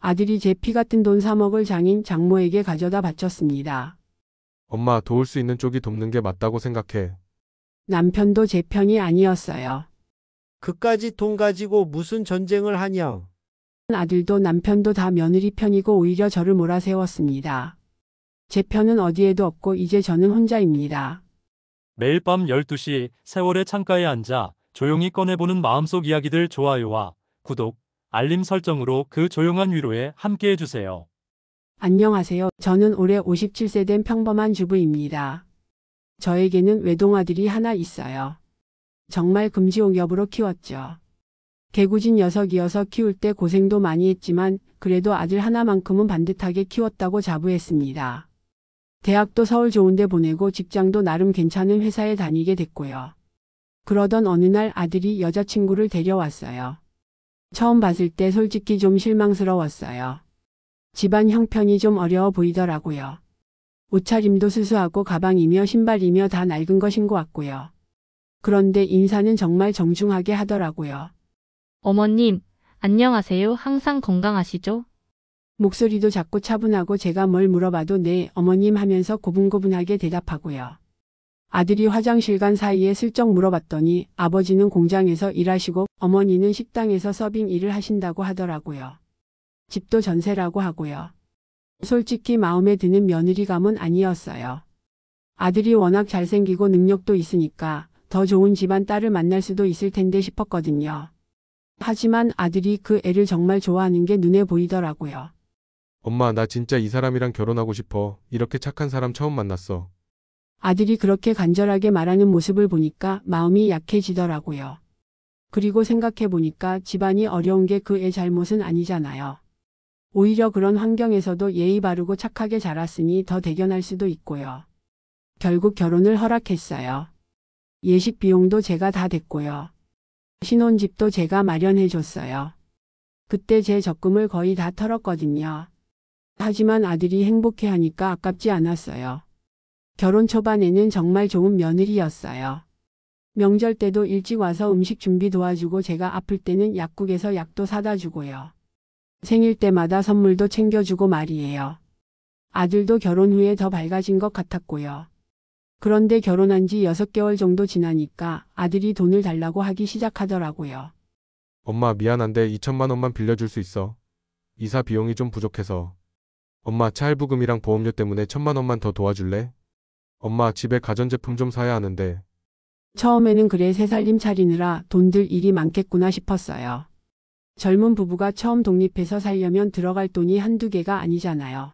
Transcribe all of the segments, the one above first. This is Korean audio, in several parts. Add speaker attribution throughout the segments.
Speaker 1: 아들이 제 피 같은 돈 3억을 장인 장모에게 가져다 바쳤습니다.
Speaker 2: 엄마, 도울 수 있는 쪽이 돕는 게 맞다고 생각해.
Speaker 1: 남편도 제 편이 아니었어요.
Speaker 3: 그까지 돈 가지고 무슨 전쟁을 하냐?
Speaker 1: 아들도 남편도 다 며느리 편이고 오히려 저를 몰아세웠습니다. 제 편은 어디에도 없고 이제 저는 혼자입니다.
Speaker 4: 매일 밤 12시 세월의 창가에 앉아 조용히 꺼내보는 마음속 이야기들 좋아요와 구독, 알림 설정으로 그 조용한 위로에 함께해주세요.
Speaker 1: 안녕하세요. 저는 올해 57세 된 평범한 주부입니다. 저에게는 외동아들이 하나 있어요. 정말 금지옥엽으로 키웠죠. 개구진 녀석이어서 키울 때 고생도 많이 했지만 그래도 아들 하나만큼은 반듯하게 키웠다고 자부했습니다. 대학도 서울 좋은데 보내고 직장도 나름 괜찮은 회사에 다니게 됐고요. 그러던 어느 날 아들이 여자친구를 데려왔어요. 처음 봤을 때 솔직히 좀 실망스러웠어요. 집안 형편이 좀 어려워 보이더라고요. 옷차림도 수수하고 가방이며 신발이며 다 낡은 거 신고 왔고요. 그런데 인사는 정말 정중하게 하더라고요.
Speaker 5: 어머님, 안녕하세요. 항상 건강하시죠?
Speaker 1: 목소리도 작고 차분하고 제가 뭘 물어봐도 네, 어머님 하면서 고분고분하게 대답하고요. 아들이 화장실 간 사이에 슬쩍 물어봤더니 아버지는 공장에서 일하시고 어머니는 식당에서 서빙 일을 하신다고 하더라고요. 집도 전세라고 하고요. 솔직히 마음에 드는 며느리감은 아니었어요. 아들이 워낙 잘생기고 능력도 있으니까 더 좋은 집안 딸을 만날 수도 있을 텐데 싶었거든요. 하지만 아들이 그 애를 정말 좋아하는 게 눈에 보이더라고요.
Speaker 2: 엄마, 나 진짜 이 사람이랑 결혼하고 싶어. 이렇게 착한 사람 처음 만났어.
Speaker 1: 아들이 그렇게 간절하게 말하는 모습을 보니까 마음이 약해지더라고요. 그리고 생각해보니까 집안이 어려운 게 그 애 잘못은 아니잖아요. 오히려 그런 환경에서도 예의 바르고 착하게 자랐으니 더 대견할 수도 있고요. 결국 결혼을 허락했어요. 예식 비용도 제가 다 댔고요. 신혼집도 제가 마련해줬어요. 그때 제 적금을 거의 다 털었거든요. 하지만 아들이 행복해하니까 아깝지 않았어요. 결혼 초반에는 정말 좋은 며느리였어요. 명절 때도 일찍 와서 음식 준비 도와주고 제가 아플 때는 약국에서 약도 사다 주고요. 생일 때마다 선물도 챙겨주고 말이에요. 아들도 결혼 후에 더 밝아진 것 같았고요. 그런데 결혼한 지 6개월 정도 지나니까 아들이 돈을 달라고 하기 시작하더라고요.
Speaker 2: 엄마, 미안한데 2천만 원만 빌려줄 수 있어. 이사 비용이 좀 부족해서. 엄마, 차 할부금이랑 보험료 때문에 1,000만 원만 더 도와줄래? 엄마, 집에 가전제품 좀 사야 하는데.
Speaker 1: 처음에는 그래 새 살림 차리느라 돈들 일이 많겠구나 싶었어요. 젊은 부부가 처음 독립해서 살려면 들어갈 돈이 한두 개가 아니잖아요.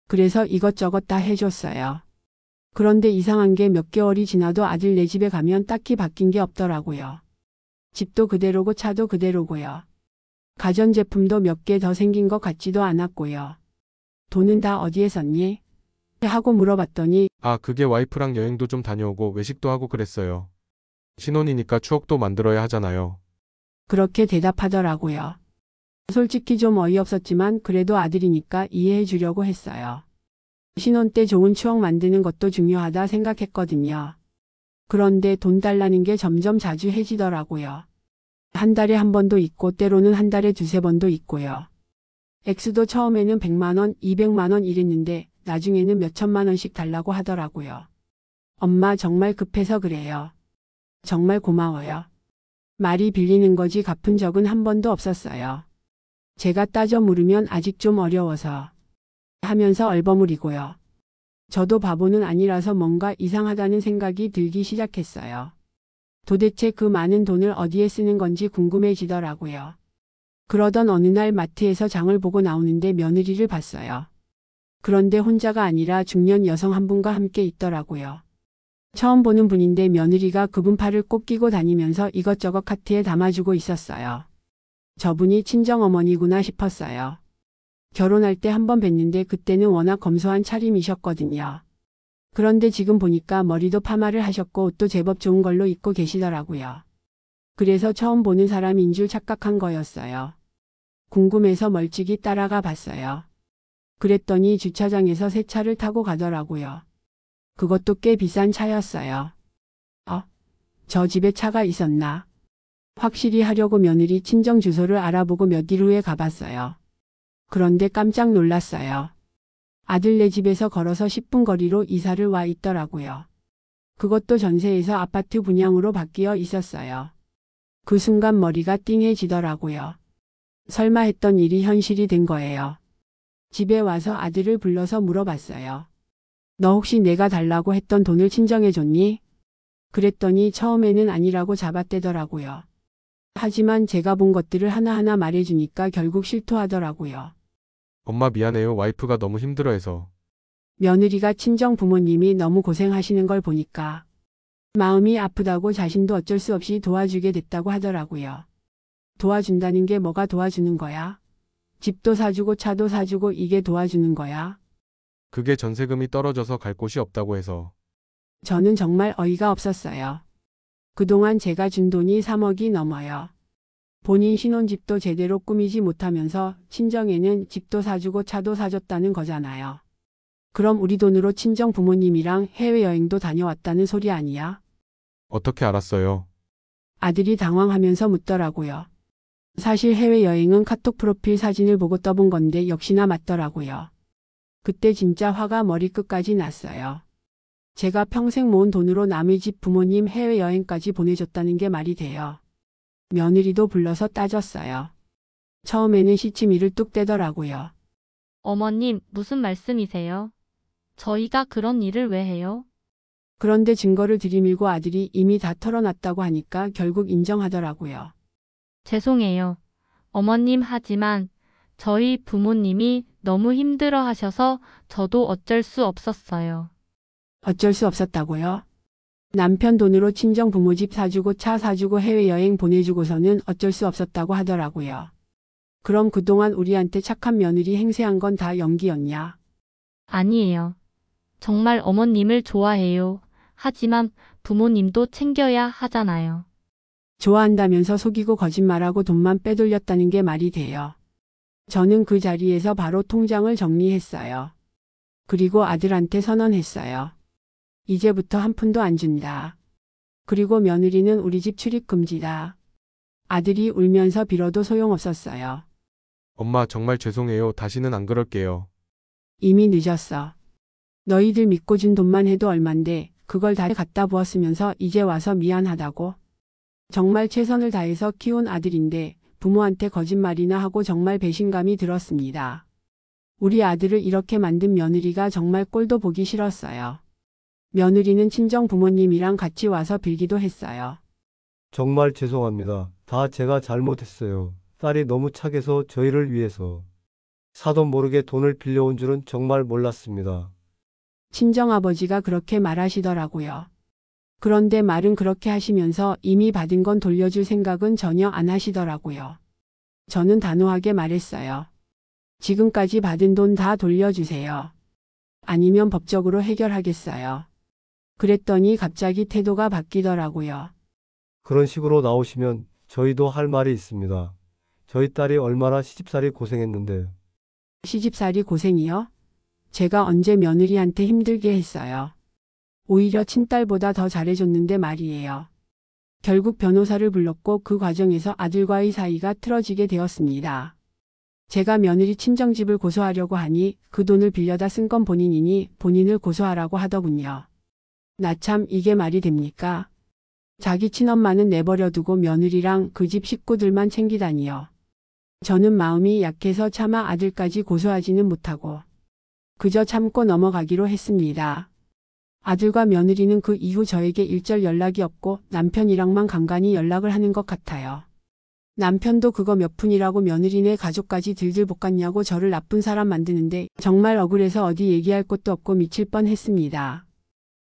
Speaker 1: 그래서 이것저것 다 해줬어요. 그런데 이상한 게 몇 개월이 지나도 아들 네 집에 가면 딱히 바뀐 게 없더라고요. 집도 그대로고 차도 그대로고요. 가전제품도 몇 개 더 생긴 것 같지도 않았고요. 돈은 다 어디에 썼니? 하고 물어봤더니
Speaker 2: 아, 그게 와이프랑 여행도 좀 다녀오고 외식도 하고 그랬어요. 신혼이니까 추억도 만들어야 하잖아요.
Speaker 1: 그렇게 대답하더라고요. 솔직히 좀 어이없었지만 그래도 아들이니까 이해해 주려고 했어요. 신혼 때 좋은 추억 만드는 것도 중요하다 생각했거든요. 그런데 돈 달라는 게 점점 자주 해지더라고요. 한 달에 한 번도 있고 때로는 한 달에 두세 번도 있고요. 액수도 처음에는 100만 원, 200만 원 이랬는데 나중에는 몇천만 원씩 달라고 하더라고요. 엄마 정말 급해서 그래요. 정말 고마워요. 말이 빌리는 거지 갚은 적은 한 번도 없었어요. 제가 따져 물으면 아직 좀 어려워서 하면서 얼버무리고요. 저도 바보는 아니라서 뭔가 이상하다는 생각이 들기 시작했어요. 도대체 그 많은 돈을 어디에 쓰는 건지 궁금해지더라고요. 그러던 어느 날 마트에서 장을 보고 나오는데 며느리를 봤어요. 그런데 혼자가 아니라 중년 여성 한 분과 함께 있더라고요. 처음 보는 분인데 며느리가 그분 팔을 꼭 끼고 다니면서 이것저것 카트에 담아주고 있었어요. 저분이 친정어머니구나 싶었어요. 결혼할 때 한 번 뵀는데 그때는 워낙 검소한 차림이셨거든요. 그런데 지금 보니까 머리도 파마를 하셨고 옷도 제법 좋은 걸로 입고 계시더라고요. 그래서 처음 보는 사람인 줄 착각한 거였어요. 궁금해서 멀찍이 따라가 봤어요. 그랬더니 주차장에서 새 차를 타고 가더라고요. 그것도 꽤 비싼 차였어요. 저 집에 차가 있었나? 확실히 하려고 며느리 친정 주소를 알아보고 몇 일 후에 가봤어요. 그런데 깜짝 놀랐어요. 아들네 집에서 걸어서 10분 거리로 이사를 와 있더라고요. 그것도 전세에서 아파트 분양으로 바뀌어 있었어요. 그 순간 머리가 띵해지더라고요. 설마 했던 일이 현실이 된 거예요. 집에 와서 아들을 불러서 물어봤어요. 너 혹시 내가 달라고 했던 돈을 친정해 줬니? 그랬더니 처음에는 아니라고 잡아떼더라고요. 하지만 제가 본 것들을 하나하나 말해주니까 결국 실토하더라고요.
Speaker 2: 엄마 미안해요. 와이프가 너무 힘들어해서.
Speaker 1: 며느리가 친정 부모님이 너무 고생하시는 걸 보니까 마음이 아프다고 자신도 어쩔 수 없이 도와주게 됐다고 하더라고요. 도와준다는 게 뭐가 도와주는 거야? 집도 사주고 차도 사주고 이게 도와주는 거야?
Speaker 2: 그게 전세금이 떨어져서 갈 곳이 없다고 해서.
Speaker 1: 저는 정말 어이가 없었어요. 그동안 제가 준 돈이 3억이 넘어요. 본인 신혼집도 제대로 꾸미지 못하면서 친정에는 집도 사주고 차도 사줬다는 거잖아요. 그럼 우리 돈으로 친정 부모님이랑 해외여행도 다녀왔다는 소리 아니야?
Speaker 2: 어떻게 알았어요?
Speaker 1: 아들이 당황하면서 묻더라고요. 사실 해외여행은 카톡 프로필 사진을 보고 떠본 건데 역시나 맞더라고요. 그때 진짜 화가 머리끝까지 났어요. 제가 평생 모은 돈으로 남의 집 부모님 해외여행까지 보내줬다는 게 말이 돼요. 며느리도 불러서 따졌어요. 처음에는 시치미를 뚝 떼더라고요.
Speaker 5: 어머님, 무슨 말씀이세요? 저희가 그런 일을 왜 해요?
Speaker 1: 그런데 증거를 들이밀고 아들이 이미 다 털어놨다고 하니까 결국 인정하더라고요.
Speaker 5: 죄송해요. 어머님, 하지만 저희 부모님이 너무 힘들어 하셔서 저도 어쩔 수 없었어요.
Speaker 1: 어쩔 수 없었다고요? 남편 돈으로 친정 부모 집 사주고 차 사주고 해외여행 보내주고서는 어쩔 수 없었다고 하더라고요. 그럼 그동안 우리한테 착한 며느리 행세한 건 다 연기였냐?
Speaker 5: 아니에요. 정말 어머님을 좋아해요. 하지만 부모님도 챙겨야 하잖아요.
Speaker 1: 좋아한다면서 속이고 거짓말하고 돈만 빼돌렸다는 게 말이 돼요. 저는 그 자리에서 바로 통장을 정리했어요. 그리고 아들한테 선언했어요. 이제부터 한 푼도 안 준다. 그리고 며느리는 우리 집 출입 금지다. 아들이 울면서 빌어도 소용없었어요.
Speaker 2: 엄마 정말 죄송해요. 다시는 안 그럴게요.
Speaker 1: 이미 늦었어. 너희들 믿고 준 돈만 해도 얼만데 그걸 다 갖다 부었으면서 이제 와서 미안하다고? 정말 최선을 다해서 키운 아들인데 부모한테 거짓말이나 하고 정말 배신감이 들었습니다. 우리 아들을 이렇게 만든 며느리가 정말 꼴도 보기 싫었어요. 며느리는 친정 부모님이랑 같이 와서 빌기도 했어요.
Speaker 3: 정말 죄송합니다. 다 제가 잘못했어요. 딸이 너무 착해서 저희를 위해서. 사도 모르게 돈을 빌려온 줄은 정말 몰랐습니다.
Speaker 1: 친정아버지가 그렇게 말하시더라고요. 그런데 말은 그렇게 하시면서 이미 받은 건 돌려줄 생각은 전혀 안 하시더라고요. 저는 단호하게 말했어요. 지금까지 받은 돈 다 돌려주세요. 아니면 법적으로 해결하겠어요. 그랬더니 갑자기 태도가 바뀌더라고요.
Speaker 3: 그런 식으로 나오시면 저희도 할 말이 있습니다. 저희 딸이 얼마나 시집살이 고생했는데.
Speaker 1: 시집살이 고생이요? 제가 언제 며느리한테 힘들게 했어요. 오히려 친딸보다 더 잘해줬는데 말이에요. 결국 변호사를 불렀고 그 과정에서 아들과의 사이가 틀어지게 되었습니다. 제가 며느리 친정집을 고소하려고 하니 그 돈을 빌려다 쓴 건 본인이니 본인을 고소하라고 하더군요. 나 참 이게 말이 됩니까? 자기 친엄마는 내버려 두고 며느리랑 그 집 식구들만 챙기다니요. 저는 마음이 약해서 차마 아들까지 고소하지는 못하고 그저 참고 넘어가기로 했습니다. 아들과 며느리는 그 이후 저에게 일절 연락이 없고 남편이랑만 간간히 연락을 하는 것 같아요. 남편도 그거 몇 푼이라고 며느리네 가족까지 들들 볶았냐고 저를 나쁜 사람 만드는데 정말 억울해서 어디 얘기할 곳도 없고 미칠 뻔했습니다.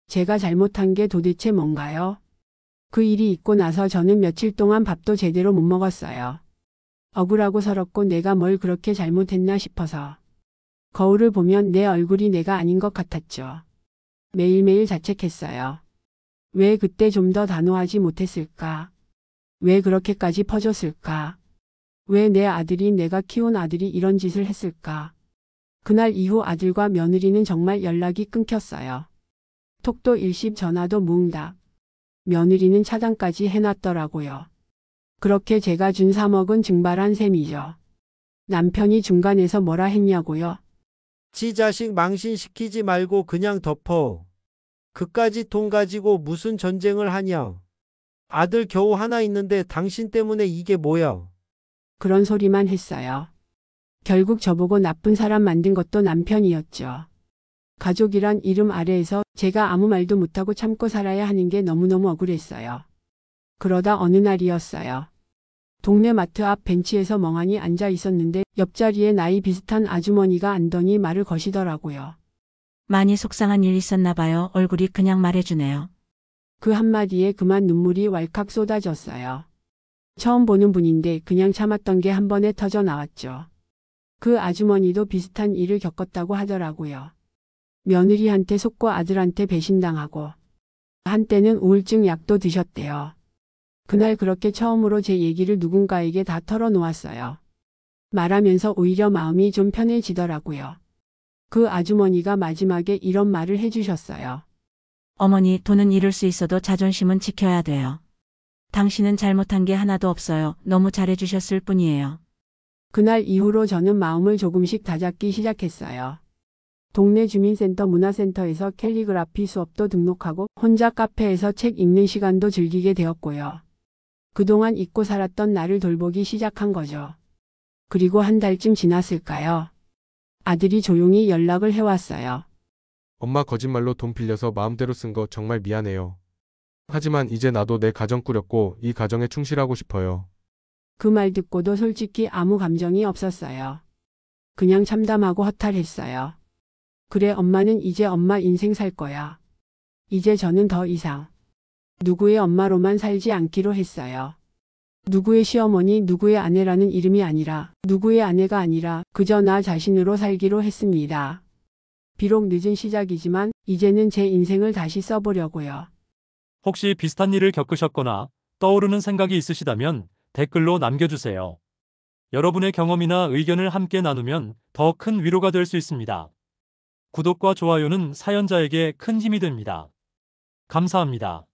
Speaker 1: 제가 잘못한 게 도대체 뭔가요? 그 일이 있고 나서 저는 며칠 동안 밥도 제대로 못 먹었어요. 억울하고 서럽고 내가 뭘 그렇게 잘못했나 싶어서. 거울을 보면 내 얼굴이 내가 아닌 것 같았죠. 매일매일 자책했어요. 왜 그때 좀 더 단호하지 못했을까? 왜 그렇게까지 퍼줬을까? 왜 내 아들이 내가 키운 아들이 이런 짓을 했을까? 그날 이후 아들과 며느리는 정말 연락이 끊겼어요. 톡도 일십 전화도 무응답. 며느리는 차단까지 해놨더라고요. 그렇게 제가 준 3억은 증발한 셈이죠. 남편이 중간에서 뭐라 했냐고요.
Speaker 6: 지 자식 망신시키지 말고 그냥 덮어. 그까지 돈 가지고 무슨 전쟁을 하냐. 아들 겨우 하나 있는데 당신 때문에 이게 뭐야.
Speaker 1: 그런 소리만 했어요. 결국 저보고 나쁜 사람 만든 것도 남편이었죠. 가족이란 이름 아래에서 제가 아무 말도 못하고 참고 살아야 하는 게 너무너무 억울했어요. 그러다 어느 날이었어요. 동네 마트 앞 벤치에서 멍하니 앉아 있었는데 옆자리에 나이 비슷한 아주머니가 앉더니 말을 거시더라고요.
Speaker 7: 많이 속상한 일 있었나 봐요. 얼굴이 그냥 말해주네요.
Speaker 1: 그 한마디에 그만 눈물이 왈칵 쏟아졌어요. 처음 보는 분인데 그냥 참았던 게 한 번에 터져 나왔죠. 그 아주머니도 비슷한 일을 겪었다고 하더라고요. 며느리한테 속고 아들한테 배신당하고 한때는 우울증 약도 드셨대요. 그날 그렇게 처음으로 제 얘기를 누군가에게 다 털어놓았어요. 말하면서 오히려 마음이 좀 편해지더라고요. 그 아주머니가 마지막에 이런 말을 해주셨어요.
Speaker 7: 어머니, 돈은 잃을 수 있어도 자존심은 지켜야 돼요. 당신은 잘못한 게 하나도 없어요. 너무 잘해주셨을 뿐이에요.
Speaker 1: 그날 이후로 저는 마음을 조금씩 다잡기 시작했어요. 동네 주민센터 문화센터에서 캘리그라피 수업도 등록하고 혼자 카페에서 책 읽는 시간도 즐기게 되었고요. 그동안 잊고 살았던 나를 돌보기 시작한 거죠. 그리고 한 달쯤 지났을까요? 아들이 조용히 연락을 해왔어요.
Speaker 2: 엄마 거짓말로 돈 빌려서 마음대로 쓴 거 정말 미안해요. 하지만 이제 나도 내 가정 꾸렸고 이 가정에 충실하고 싶어요.
Speaker 1: 그 말 듣고도 솔직히 아무 감정이 없었어요. 그냥 참담하고 허탈했어요. 그래, 엄마는 이제 엄마 인생 살 거야. 이제 저는 더 이상 누구의 엄마로만 살지 않기로 했어요. 누구의 시어머니, 누구의 아내라는 이름이 아니라, 누구의 아내가 아니라 그저 나 자신으로 살기로 했습니다. 비록 늦은 시작이지만 이제는 제 인생을 다시 써보려고요.
Speaker 4: 혹시 비슷한 일을 겪으셨거나 떠오르는 생각이 있으시다면 댓글로 남겨주세요. 여러분의 경험이나 의견을 함께 나누면 더 큰 위로가 될 수 있습니다. 구독과 좋아요는 사연자에게 큰 힘이 됩니다. 감사합니다.